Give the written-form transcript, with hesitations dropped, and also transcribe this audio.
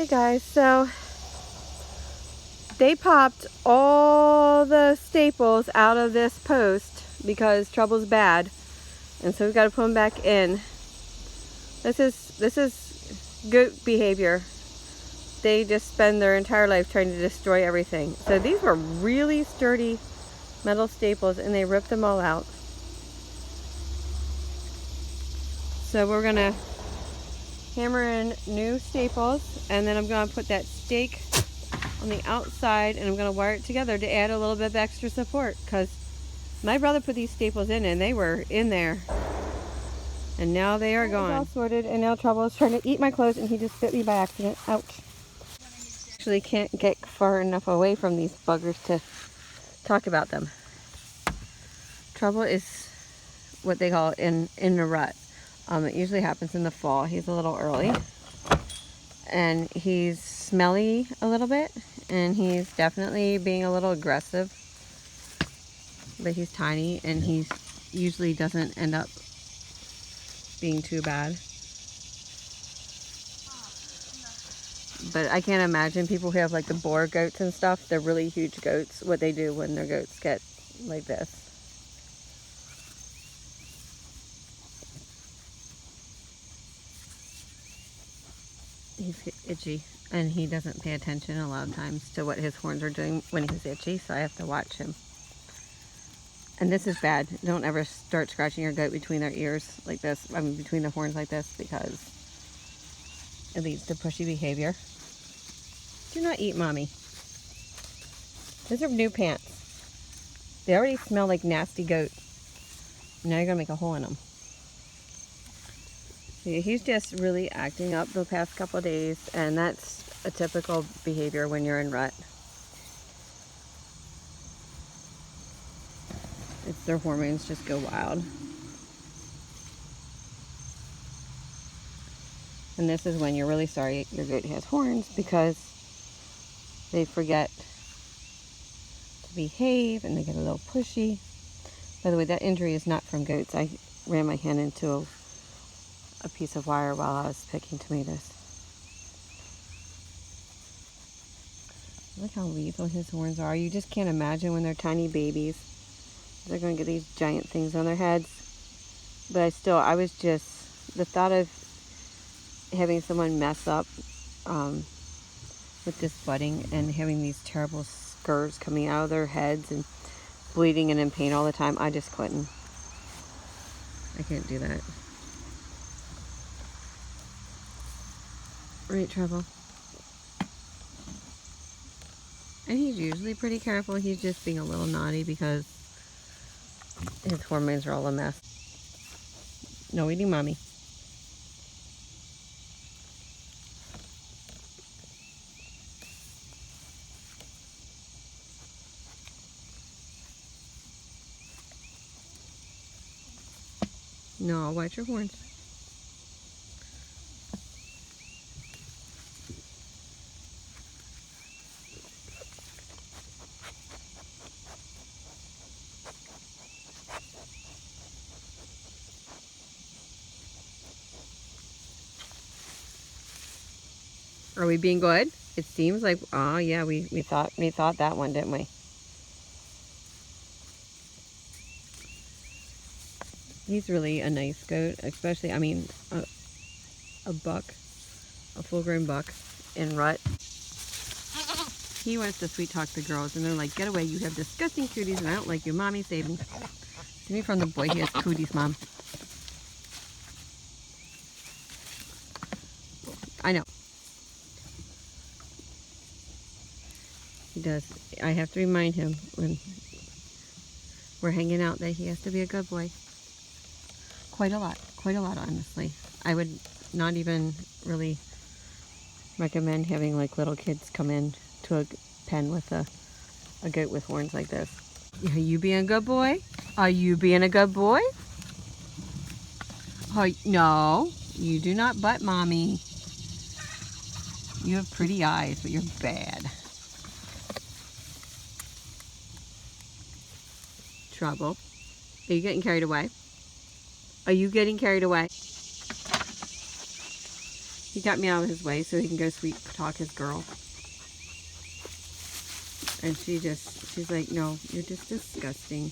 Hey guys, so they popped all the staples out of this post because Trouble's bad, and so we've got to put them back in. This is goat behavior. They just spend their entire life trying to destroy everything. So these were really sturdy metal staples and they ripped them all out. So we're gonna hammer in new staples, and then I'm gonna put that stake on the outside and I'm gonna wire it together to add a little bit of extra support, because my brother put these staples in and they were in there. And now they are gone. It's all sorted, and now Trouble is trying to eat my clothes and he just bit me by accident. Ouch. Actually can't get far enough away from these buggers to talk about them. Trouble is what they call in a rut. It usually happens in the fall. He's a little early. And he's smelly a little bit, and he's definitely being a little aggressive. But he's tiny, and he usually doesn't end up being too bad. But I can't imagine people who have like the boar goats and stuff, they're really huge goats, what they do when their goats get like this. He's itchy, and he doesn't pay attention a lot of times to what his horns are doing when he's itchy, so I have to watch him. And this is bad. Don't ever start scratching your goat between their ears like this, between the horns like this, because it leads to pushy behavior. Do not eat, Mommy. Those are new pants. They already smell like nasty goat. Now you're gonna make a hole in them. He's just really acting up the past couple of days, and that's a typical behavior when you're in rut. It's their hormones just go wild. And this is when you're really sorry your goat has horns, because they forget to behave and they get a little pushy. By the way, that injury is not from goats. I ran my hand into a piece of wire while I was picking tomatoes. Look how lethal his horns are. You just can't imagine when they're tiny babies. They're going to get these giant things on their heads. But I was just, the thought of having someone mess up with this budding and having these terrible scurs coming out of their heads and bleeding and in pain all the time, I just couldn't. I can't do that. Right, Trouble? And he's usually pretty careful. He's just being a little naughty because his hormones are all a mess. No eating, Mommy. No, I'll watch your horns. Are we being good? It seems like, oh yeah, we thought that one, didn't we? He's really a nice goat, especially, a buck, a full-grown buck in rut. He wants to sweet talk the girls, and they're like, get away, you have disgusting cooties, and I don't like you. Mommy, save me. Save me from the boy, he has cooties, Mom. I know. He does. I have to remind him when we're hanging out that he has to be a good boy. Quite a lot, honestly. I would not even really recommend having like little kids come in to a pen with a goat with horns like this. Are you being a good boy? Are you being a good boy? Oh, no, you do not butt Mommy. You have pretty eyes, but you're bad. Trouble. Are you getting carried away? Are you getting carried away? He He got me out of his way so he can go sweet talk his girl. And she's like, no, you're just disgusting.